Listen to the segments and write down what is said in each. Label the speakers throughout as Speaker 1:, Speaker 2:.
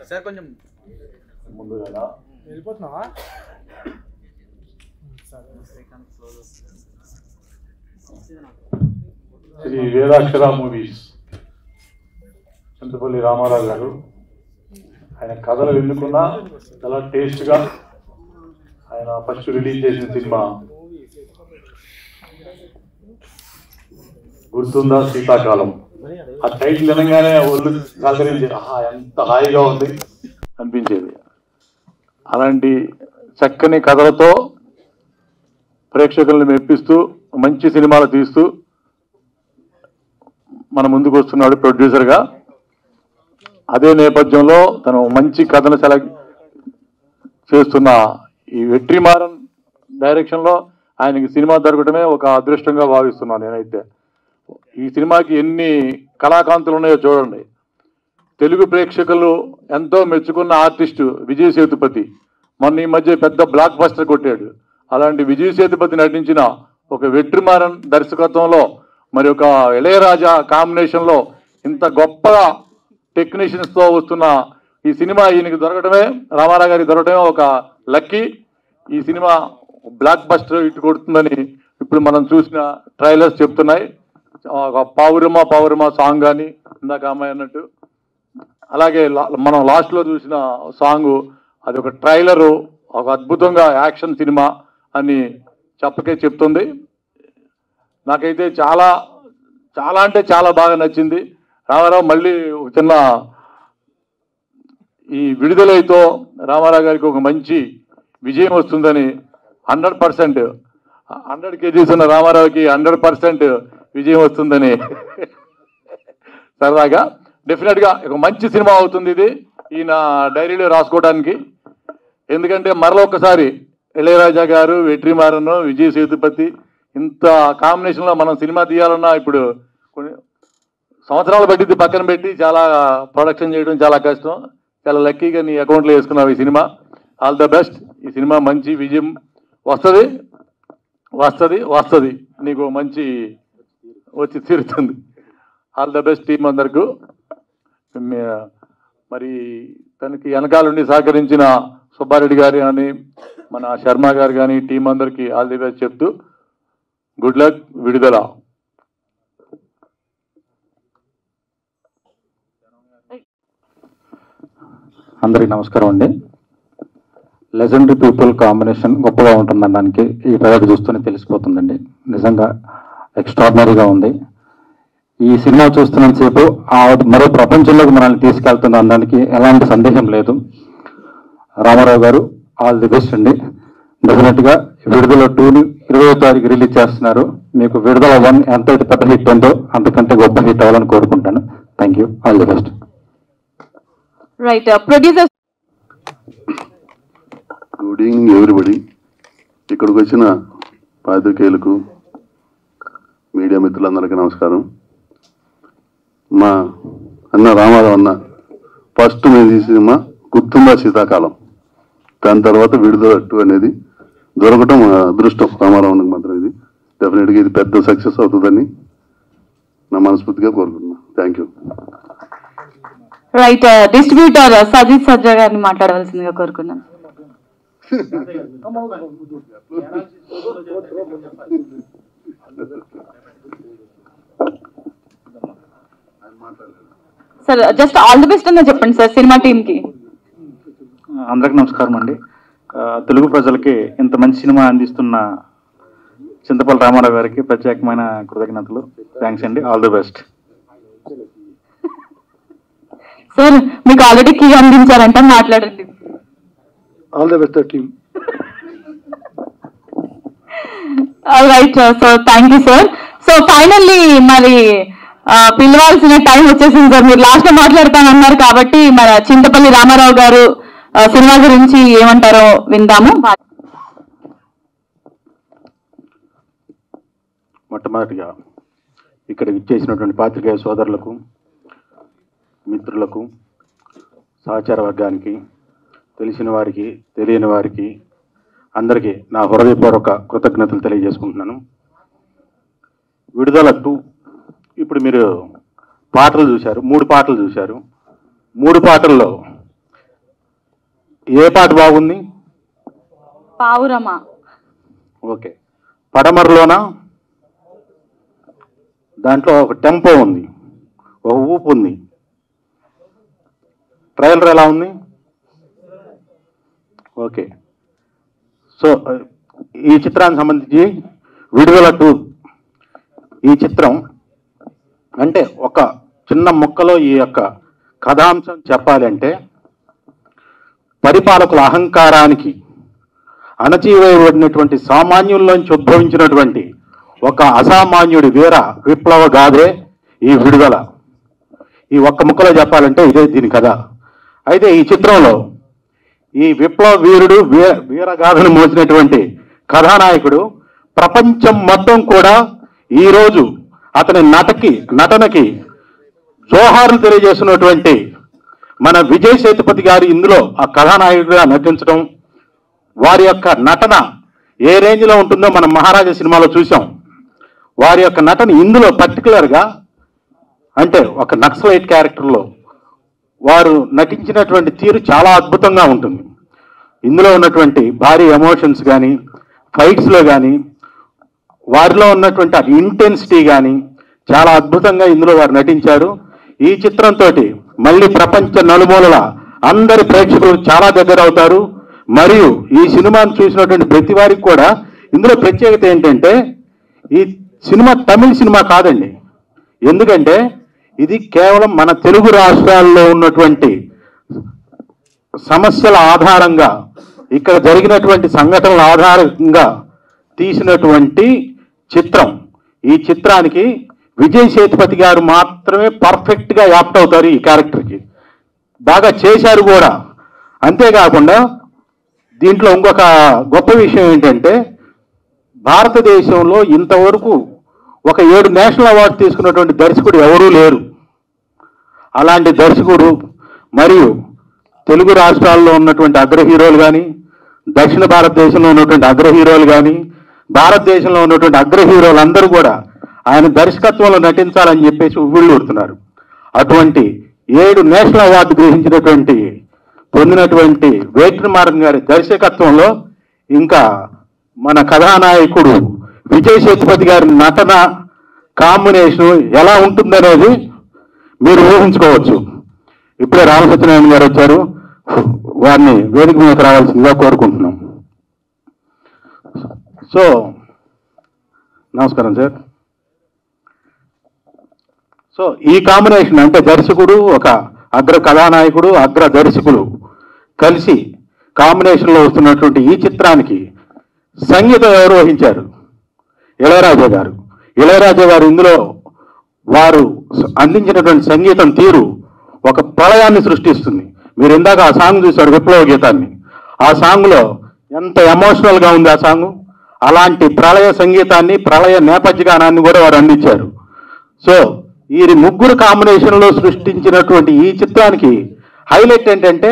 Speaker 1: Sir కొంచెం
Speaker 2: ముందుగా
Speaker 3: వెళ్ళిపోతున్నావా?
Speaker 2: Shri వేదాక్షర movies Chintapalli Ramarao గారు ఆయన కథలు ఎన్నుకున్నా చాలా టేస్ట్గా ఆయన ఫస్ట్ రిలీజ్ చేసిన సినిమా గుర్తుందా శీతాకాలం. ఆ టైటిల్ వినగానే ఒళ్ళు సహకరించి ఎంత హాయిగా ఉంది అనిపించేది. అలాంటి చక్కని కథలతో ప్రేక్షకులను మెప్పిస్తూ మంచి సినిమాలు తీస్తూ మన ముందుకు వస్తున్నాడు ప్రొడ్యూసర్గా. అదే నేపథ్యంలో తను మంచి కథను సెలెక్ట్ చేస్తున్న ఈ వెట్రిమారన్ డైరెక్షన్లో ఆయనకి సినిమా దొరకటమే ఒక అదృష్టంగా భావిస్తున్నాను నేనైతే. ఈ సినిమాకి ఎన్ని కళాకాంతులు ఉన్నాయో చూడండి. తెలుగు ప్రేక్షకులు ఎంతో మెచ్చుకున్న ఆర్టిస్టు విజయ్ సేతుపతి మొన్న ఈ మధ్య పెద్ద బ్లాక్ బస్టర్ కొట్టాడు. అలాంటి విజయ్ సేతుపతి నటించిన ఒక వెట్రిమారన్ దర్శకత్వంలో మరి ఒక ఇళయరాజా కాంబినేషన్లో ఇంత గొప్పగా టెక్నీషియన్స్తో వస్తున్న ఈ సినిమా ఈయనకి దొరకటమే, రామారావు గారికి దొరకటమే ఒక లక్కీ. ఈ సినిమా బ్లాక్ బస్టర్ ఇటు కొడుతుందని ఇప్పుడు మనం చూసిన ట్రైలర్స్ చెప్తున్నాయి. ఒక పావురమా సాంగ్ కానీ ఇందాక అమ్మాయి అన్నట్టు, అలాగే మనం లాస్ట్లో చూసిన సాంగ్ అది ఒక ట్రైలరు, ఒక అద్భుతంగా యాక్షన్ సినిమా అని చెప్పకే చెప్తుంది. నాకైతే చాలా చాలా అంటే చాలా బాగా నచ్చింది. రామారావు మళ్ళీ ఒక చిన్న ఈ విడుదలైతో రామారావు గారికి ఒక మంచి విజయం వస్తుందని 100% 100 kgs ఉన్న రామారావుకి 100% విజయం వస్తుందని సరదాగా డెఫినెట్గా ఒక మంచి సినిమా అవుతుంది ఇది ఈయన డైరీలో రాసుకోవడానికి. ఎందుకంటే మరొకసారి ఇళయరాజా గారు, వెట్రిమారన్, విజయ్ సేతుపతి ఇంత కాంబినేషన్లో మనం సినిమా తీయాలన్నా ఇప్పుడు కొన్ని సంవత్సరాలు పట్టింది పక్కన పెట్టి చాలా ప్రొడక్షన్ చేయడం చాలా కష్టం. చాలా లక్కీగా నీ అకౌంట్లో వేసుకున్నావు ఈ సినిమా. All the best. ఈ సినిమా మంచి విజయం వస్తుంది వస్తుంది వస్తుంది నీకు మంచి వచ్చి తీరుతుంది. ఆల్ ద బెస్ట్ టీం అందరికీ. మరి తనకి వెనకాలండి సహకరించిన సుబ్బారెడ్డి గారు కానీ మన శర్మ గారు కానీ టీం అందరికీ ఆల్ ది బెస్ట్ చెప్తూ గుడ్ లక్. విడుదల.
Speaker 4: అందరికీ నమస్కారం అండి. లెజెండరీ పీపుల్ కాంబినేషన్ గొప్పగా ఉంటుందనడానికి ఈ ట్రైలర్ చూస్తూనే తెలిసిపోతుందండి. నిజంగా ఎక్స్ట్రాడినరీగా ఉంది. ఈ సినిమా చూస్తున్నంతసేపు మరో ప్రపంచంలోకి మనల్ని తీసుకెళ్తున్న అనడానికి ఎలాంటి సందేహం లేదు. రామారావు గారు ఆల్ ది బెస్ట్ అండి. డెఫినెట్గా విడుదల 2ని 20వ తారీఖు రిలీజ్ చేస్తున్నారు. మీకు విడుదల 1 ఎంత పెద్ద హిట్ ఉందో అంతకంటే గొప్ప హిట్ అవ్వాలని కోరుకుంటాను. Thank you. All the best.
Speaker 5: Right producer.
Speaker 6: Good evening everybody. ఇక్కడికి వచ్చిన పాత్రికేయులకు, మీడియా మిత్రులందరికీ నమస్కారం. మా అన్న రామారావు అన్న ఫస్ట్ మేము తీసిన సినిమా గుర్తుందా శీతాకాలం. దాని తర్వాత విడుదల 2 అనేది దొరకటం అదృష్టం రామారావుకి మాత్రం. ఇది డెఫినెట్గా ఇది పెద్ద సక్సెస్ అవుతుందని నా మనస్ఫూర్తిగా కోరుకుంటున్నాను. Thank you.
Speaker 5: Right distributor Sajith Sajja గారిని మాట్లాడవలసిందిగా కోరుకున్నాను. Sir just all the best అని చెప్పండి సార్ సినిమా టీమ్ కి.
Speaker 4: అందరికీ నమస్కారం అండి. తెలుగు ప్రజలకి ఇంత మంచి సినిమా అందిస్తున్న చింతపల్లి రామారావు గారికి ప్రత్యేకమైన కృతజ్ఞతలు. థ్యాంక్స్ అండి. All the best.
Speaker 5: సార్ మీకు ఆల్రెడీ కీ అందించారంట, మాట్లాడండి.
Speaker 7: All the best team.
Speaker 5: Right so thank you sir. So finally మరి పిలవాల్సిన టైం వచ్చేసింది సార్. మీరు లాస్ట్ లో మాట్లాడతానన్నారు కాబట్టి మన చింతపల్లి రామారావు గారు సినిమా గురించి ఏమంటారో విందాము.
Speaker 4: మొట్టమొదటిగా ఇక్కడ విచ్చేసినటువంటి పాత్రికేయ సోదరులకు, మిత్రులకు, సహచార వర్గానికి, తెలిసిన వారికి, తెలియని వారికి అందరికీ నా హృదయపూర్వక కృతజ్ఞతలు తెలియజేసుకుంటున్నాను. విడుదల 2 ఇప్పుడు మీరు పాటలు చూశారు, 3 పాటలు చూశారు. 3 పాటల్లో ఏ పాట బాగుంది?
Speaker 5: పావురమా.
Speaker 4: ఓకే. పడమరలోనా? దాంట్లో ఒక టెంపో ఉంది, ఒక ఊపు ఉంది. ట్రైలర్ ఎలా ఉంది? ఓకే. సో ఈ చిత్రానికి సంబంధించి విడుదల 2 ఈ చిత్రం అంటే ఒక చిన్న ముక్కలో ఈ యొక్క కథాంశం చెప్పాలంటే, పరిపాలకుల అహంకారానికి అణచివేయబడినటువంటి సామాన్యుల్లోంచి ఉద్భవించినటువంటి ఒక అసామాన్యుడి వీర విప్లవ గాథే ఈ విడుదల. ఈ ఒక్క ముక్కలో చెప్పాలంటే ఇదే దీని కథ. అయితే ఈ చిత్రంలో ఈ విప్లవ వీరుడు వీరగాథను మోసినటువంటి కథానాయకుడు ప్రపంచం మొత్తం కూడా ఈరోజు అతని నటనకి జోహార్లు తెలియజేస్తున్నటువంటి మన విజయ్ సేతుపతి గారు ఇందులో ఆ కథానాయకుడిగా నటించడం, వారి యొక్క నటన ఏ రేంజ్లో ఉంటుందో మనం మహారాజా సినిమాలో చూసాం. వారి యొక్క నటన ఇందులో పర్టికులర్గా అంటే ఒక నక్సలైట్ క్యారెక్టర్లో వారు నటించినటువంటి తీరు చాలా అద్భుతంగా ఉంటుంది. ఇందులో ఉన్నటువంటి భారీ ఎమోషన్స్ కానీ, ఫైట్స్లో కానీ, వారిలో ఉన్నటువంటి ఆ ఇంటెన్సిటీ కానీ చాలా అద్భుతంగా ఇందులో వారు నటించారు. ఈ చిత్రంతో మళ్ళీ ప్రపంచ నలుమూలల అందరి ప్రేక్షకులు చాలా దగ్గర అవుతారు. మరియు ఈ సినిమాను చూసినటువంటి ప్రతి వారికి కూడా ఇందులో ప్రత్యేకత ఏంటంటే, ఈ సినిమా తమిళ సినిమా కాదండి. ఎందుకంటే ఇది కేవలం మన తెలుగు రాష్ట్రాల్లో ఉన్నటువంటి సమస్యల ఆధారంగా, ఇక్కడ జరిగినటువంటి సంఘటనల ఆధారంగా తీసినటువంటి చిత్రం. ఈ చిత్రానికి విజయ్ సేతుపతి గారు మాత్రమే పర్ఫెక్ట్గా యాప్ట్ అవుతారు. ఈ క్యారెక్టర్కి బాగా చేశారు కూడా. అంతేకాకుండా దీంట్లో ఇంకొక గొప్ప విషయం ఏంటంటే, భారతదేశంలో ఇంతవరకు ఒక 7 నేషనల్ అవార్డు తీసుకున్నటువంటి దర్శకుడు ఎవరూ లేరు. అలాంటి దర్శకుడు మరియు తెలుగు రాష్ట్రాల్లో ఉన్నటువంటి అగ్ర హీరోలు కానీ, దక్షిణ భారతదేశంలో ఉన్నటువంటి అగ్ర హీరోలు కానీ, భారతదేశంలో ఉన్నటువంటి అగ్ర హీరోలు అందరూ కూడా ఆయన దర్శకత్వంలో నటించాలని చెప్పేసి ఉవ్విళ్ళూరుతున్నారు. అటువంటి 7 నేషనల్ అవార్డు గ్రహించినటువంటి పొందినటువంటి వేట్రిమారన్ గారి దర్శకత్వంలో ఇంకా మన కథానాయకుడు విజయ్ సేతుపతి గారి నటన కాంబినేషన్ ఎలా ఉంటుందనేది మీరు ఊహించుకోవచ్చు. ఇప్పుడే రామసత్యనారాయణ గారు వచ్చారు, వారిని వేదిక మీద రావాల్సిందిగా కోరుకుంటున్నాం. సో నమస్కారం సార్. సో ఈ కాంబినేషన్ అంటే దర్శకుడు, ఒక అగ్ర కథానాయకుడు, అగ్ర దర్శకులు కలిసి కాంబినేషన్లో వస్తున్నటువంటి ఈ చిత్రానికి సంగీతం ఎవరు వహించారు? ఇళయరాజా గారు. ఇళయరాజా గారు ఇందులో వారు అందించినటువంటి సంగీతం తీరు ఒక ప్రళయాన్ని సృష్టిస్తుంది. మీరు ఇందాక ఆ సాంగ్ చూశారు, విప్లవ గీతాన్ని. ఆ సాంగ్లో ఎంత ఎమోషనల్గా ఉంది ఆ సాంగ్. అలాంటి ప్రళయ సంగీతాన్ని, ప్రళయ నేపథ్య గానాన్ని కూడా వారు అందించారు. సో ఈ ముగ్గురు కాంబినేషన్లో సృష్టించినటువంటి ఈ చిత్రానికి హైలైట్ ఏంటంటే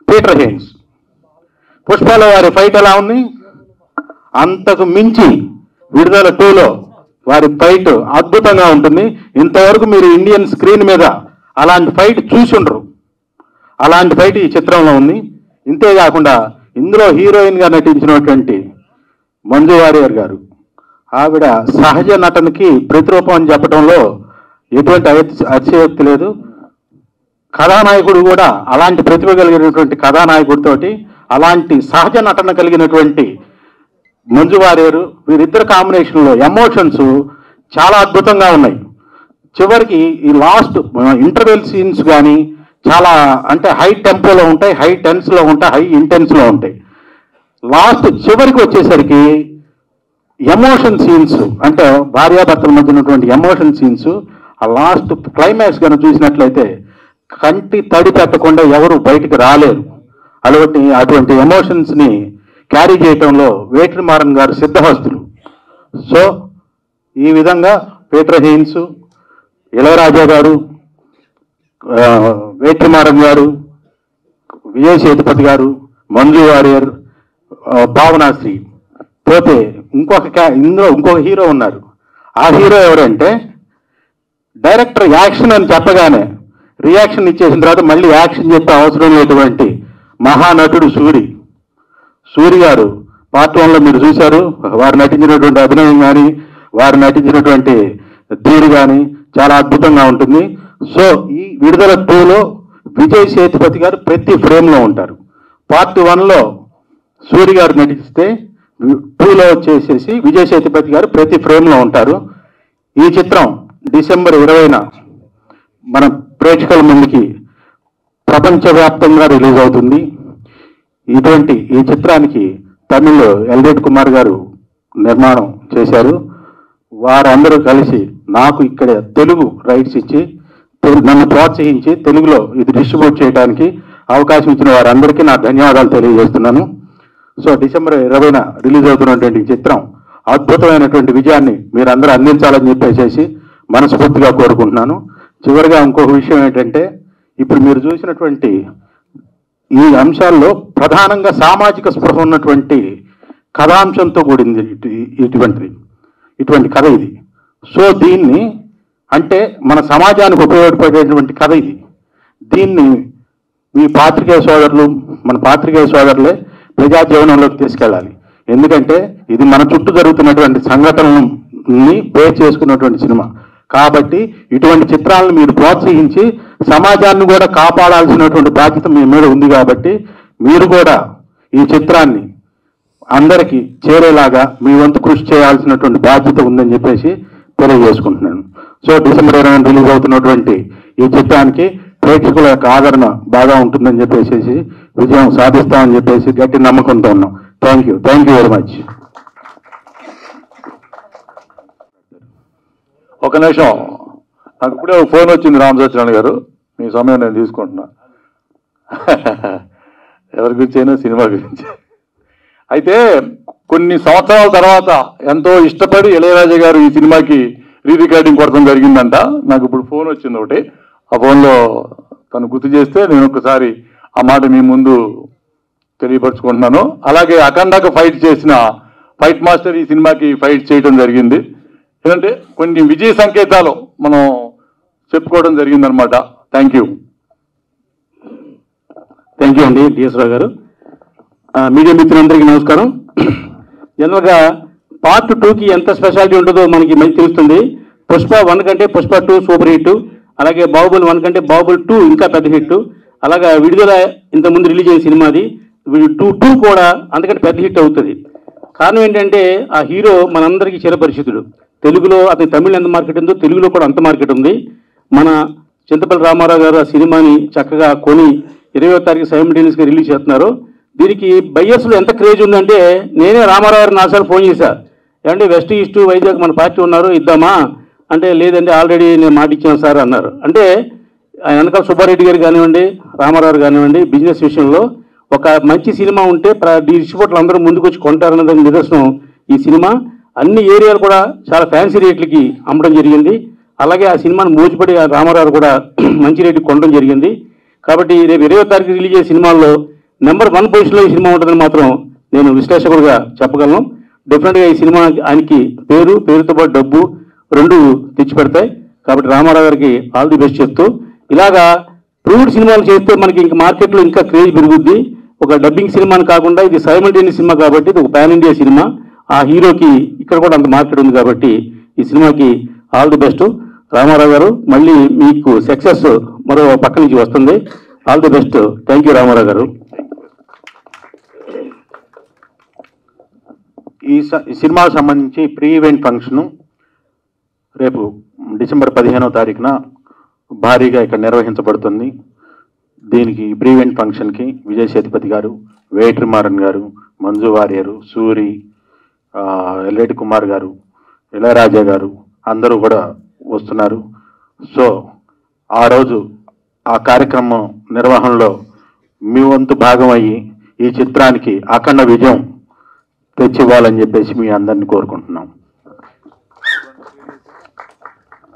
Speaker 4: పీటర్ హెయిన్స్. పుష్పలో వారి ఫైట్ ఎలా ఉంది? అంతకు మించి విడుదల 2లో వారి ఫైట్ అద్భుతంగా ఉంటుంది. ఇంతవరకు మీరు ఇండియన్ స్క్రీన్ మీద అలాంటి ఫైట్ చూసుండ్రు. అలాంటి ఫైట్ ఈ చిత్రంలో ఉంది. ఇంతేకాకుండా ఇందులో హీరోయిన్గా నటించినటువంటి మంజు వారియర్ గారు, ఆవిడ సహజ నటనకి ప్రతిరూపం అని చెప్పడంలో ఎటువంటి అతిశయోక్తి లేదు. కథానాయకుడు కూడా అలాంటి ప్రతిభ కలిగినటువంటి కథానాయకుడితోటి అలాంటి సహజ నటన కలిగినటువంటి మంజు వారియరు, వీరిద్దరు కాంబినేషన్లో ఎమోషన్స్ చాలా అద్భుతంగా ఉన్నాయి. చివరికి ఈ లాస్ట్ ఇంటర్వెల్ సీన్స్ కానీ చాలా అంటే హై టెంపోలో ఉంటాయి, హై టెన్స్లో ఉంటాయి, హై ఇంటెన్స్లో ఉంటాయి. లాస్ట్ చివరికి వచ్చేసరికి ఎమోషన్ సీన్స్ అంటే భార్యాభర్తల మధ్య ఉన్నటువంటి ఎమోషన్ సీన్స్, ఆ లాస్ట్ క్లైమాక్స్ కనుక చూసినట్లయితే కంటి తడి పెట్టకుండా ఎవరు బయటికి రాలేరు. అటువంటి ఎమోషన్స్ని క్యారీ చేయటంలో వేట్రిమారన్ గారు సిద్ధహస్తులు. సో ఈ విధంగా పీటర్ హెయిన్స్, ఇళయరాజా గారు, వేట్రిమారన్ గారు, విజయ్ సేతుపతి గారు, మంజు వారియర్, భావనాశ్రీ, పోతే ఇందులో ఇంకొక హీరో ఉన్నారు. ఆ హీరో ఎవరంటే డైరెక్టర్ యాక్షన్ అని చెప్పగానే రియాక్షన్ ఇచ్చేసిన తర్వాత మళ్ళీ యాక్షన్ చెప్పే అవసరం లేనటువంటి మహానటుడు సూరి గారు పార్ట్ 1లో మీరు చూశారు. వారు నటించినటువంటి అభినయం కానీ వారు నటించినటువంటి తీరు కానీ చాలా అద్భుతంగా ఉంటుంది. సో ఈ విడుదల 2లో విజయ్ సేతుపతి గారు ప్రతి ఫ్రేమ్లో ఉంటారు. పార్ట్ 1లో సూరి గారు నటిస్తే 2లో వచ్చేసేసి విజయ్ సేతుపతి గారు ప్రతి ఫ్రేమ్లో ఉంటారు. ఈ చిత్రం డిసెంబర్ 20న మన ప్రేక్షకుల ముందుకి ప్రపంచవ్యాప్తంగా రిలీజ్ అవుతుంది. ఈ చిత్రానికి తమిళ్ ఎల్రెడ్డి కుమార్ గారు నిర్మాణం చేశారు. వారందరూ కలిసి నాకు ఇక్కడ తెలుగు రైట్స్ ఇచ్చి నన్ను ప్రోత్సహించి తెలుగులో ఇది డిస్ట్రిబ్యూట్ చేయడానికి అవకాశం ఇచ్చిన వారందరికీ నా ధన్యవాదాలు తెలియజేస్తున్నాను. సో డిసెంబర్ 20న రిలీజ్ అవుతున్నటువంటి ఈ చిత్రం అద్భుతమైనటువంటి విజయాన్ని మీరందరూ అందించాలని చెప్పేసి మనస్ఫూర్తిగా కోరుకుంటున్నాను. చివరిగా ఇంకొక విషయం ఏంటంటే, ఇప్పుడు మీరు చూసినటువంటి ఈ అంశాల్లో ప్రధానంగా సామాజిక స్పృహ ఉన్నటువంటి కథాంశంతో కూడింది ఇటువంటి కథ ఇది. సో దీన్ని అంటే మన సమాజానికి ఉపయోగపడేటువంటి కథ ఇది. దీన్ని మీ పాత్రికేయ సోదరులు మన పాత్రికేయ సోదరులే ప్రజా జీవనంలోకి తీసుకెళ్ళాలి. ఎందుకంటే ఇది మన చుట్టూ జరుగుతున్నటువంటి సంఘటనల్ని బేస్ చేసుకున్నటువంటి సినిమా కాబట్టి ఇటువంటి చిత్రాలను మీరు ప్రోత్సహించి సమాజాన్ని కూడా కాపాడాల్సినటువంటి బాధ్యత మీ మీద ఉంది. కాబట్టి మీరు కూడా ఈ చిత్రాన్ని అందరికీ చేరేలాగా మీ వంతు కృషి చేయాల్సినటువంటి బాధ్యత ఉందని చెప్పేసి తెలియజేసుకుంటున్నాను. సో డిసెంబర్ 20న రిలీజ్ అవుతున్నటువంటి ఈ చిత్రానికి ప్రేక్షకుల యొక్క ఆదరణ బాగా ఉంటుందని చెప్పేసి విజయం సాధిస్తామని చెప్పేసి గట్టి నమ్మకంతో ఉన్నాం. Thank you very much.
Speaker 2: ఒక నిమిషం, నాకు ఇప్పుడే ఒక ఫోన్ వచ్చింది రామ్ సత్యనారాయణ గారు. మీ సమయం నేను తీసుకుంటున్నా. ఎవరి గురించి అయినా సినిమా గురించి. అయితే కొన్ని సంవత్సరాల తర్వాత ఎంతో ఇష్టపడి ఇళయరాజా గారు ఈ సినిమాకి రీ రికార్డింగ్ కొడతాం జరిగిందంట. నాకు ఇప్పుడు ఫోన్ వచ్చింది ఒకటి. ఆ ఫోన్లో తను గుర్తు చేస్తే నేను ఒకసారి ఆ మాట మీ ముందు తెలియపరుచుకుంటున్నాను. అలాగే అఖండకు ఫైట్ చేసిన ఫైట్ మాస్టర్ ఈ సినిమాకి ఫైట్ చేయడం జరిగింది. ఎందుకంటే కొన్ని విజయ సంకేతాలు మనం చెప్పుకోవడం జరిగిందనమాట. థ్యాంక్ యూ
Speaker 1: అండి డిఎస్ రావు గారు. మీడియా మిత్రులందరికీ నమస్కారం. జనరల్గా పార్ట్ 2కి ఎంత స్పెషాలిటీ ఉంటుందో మనకి మంచి తెలుస్తుంది. పుష్ప 1 కంటే పుష్ప 2 సూపర్ హిట్, అలాగే బాహుబలి 1 కంటే బాహుబలి 2 ఇంకా పెద్ద హిట్. అలాగా విడుదల ఇంతకుముందు రిలీజ్ అయిన సినిమాది 2 కూడా అంతకంటే పెద్ద హిట్ అవుతుంది. కారణం ఏంటంటే ఆ హీరో మనందరికీ చిరపరిచితుడు. తెలుగులో అతని తమిళ్ ఎంత మార్కెట్ ఉందో తెలుగులో కూడా అంత మార్కెట్ ఉంది. మన చింతపల్లి రామారావు గారు ఆ సినిమాని చక్కగా కొని 20వ తారీఖు సైమల్టేనియస్గా రిలీజ్ చేస్తున్నారు. దీనికి బయ్యర్స్లో ఎంత క్రేజ్ ఉందంటే నేనే రామారావు గారు 4 సార్లు ఫోన్ చేశా. ఏమంటే వెస్ట్ ఈస్ట్ వైజాగ్ మన పార్టీ ఉన్నారు ఇద్దామా అంటే, లేదండి ఆల్రెడీ నేను మాట ఇచ్చాను సార్ అన్నారు. అంటే వెనకాల సుబ్బారెడ్డి గారు కానివ్వండి, రామారావు కానివ్వండి, బిజినెస్ విషయంలో ఒక మంచి సినిమా ఉంటే డిస్ట్రిబ్యూటర్లు అందరూ ముందుకు వచ్చి కొంటారన్నదానికి నిదర్శనం ఈ సినిమా. అన్ని ఏరియాలు కూడా చాలా ఫ్యాన్సీ రేట్లకి అమ్మడం జరిగింది. అలాగే ఆ సినిమాను మోజుపడి రామారావు కూడా మంచి రేటుకి కొనడం జరిగింది. కాబట్టి రేపు 20వ తారీఖు రిలీజ్ అయ్యే సినిమాల్లో నెంబర్ 1 పొజిషన్లో ఈ సినిమా ఉంటుందని మాత్రం నేను విశ్లేషకుడుగా చెప్పగలను. డెఫినెట్గా ఈ సినిమా ఆయనకి పేరుతో పాటు డబ్బు 2 తెచ్చిపెడతాయి. కాబట్టి రామారావు గారికి ఆల్ ది బెస్ట్ చెప్తూ, ఇలాగా ప్రూవ్డ్ సినిమాలు చేస్తే మనకి ఇంకా మార్కెట్లో ఇంకా క్రేజ్ పెరుగుద్ది. ఒక డబ్బింగ్ సినిమాని కాకుండా ఇది సైమల్టేనియస్ సినిమా కాబట్టి ఇది ఒక పాన్ ఇండియా సినిమా. ఆ హీరోకి ఇక్కడ కూడా అంత మార్కెట్ ఉంది కాబట్టి ఈ సినిమాకి ఆల్ ది బెస్ట్. రామారావు గారు మళ్ళీ మీకు సక్సెస్ మరో పక్క నుంచి వస్తుంది. All the best. Thank you Ramarao garu.
Speaker 4: ఈ సినిమాకు సంబంధించి ప్రీ ఈవెంట్ ఫంక్షను రేపు డిసెంబర్ 15వ తారీఖున భారీగా ఇక్కడ నిర్వహించబడుతుంది. దీనికి ప్రీ ఈవెంట్ ఫంక్షన్కి విజయ్ సేతుపతి గారు, వెట్రిమారన్ గారు, మంజు వారియరు, సూరి, ఎల్రెడ్డి కుమార్ గారు, ఇళయరాజా గారు అందరూ కూడా వస్తున్నారు. సో ఆ రోజు ఆ కార్యక్రమం నిర్వహణలో మీ వంతు భాగం అయ్యి ఈ చిత్రానికి అఖండ విజయం తెచ్చివ్వాలని చెప్పేసి మీ అందరినీ కోరుకుంటున్నాం.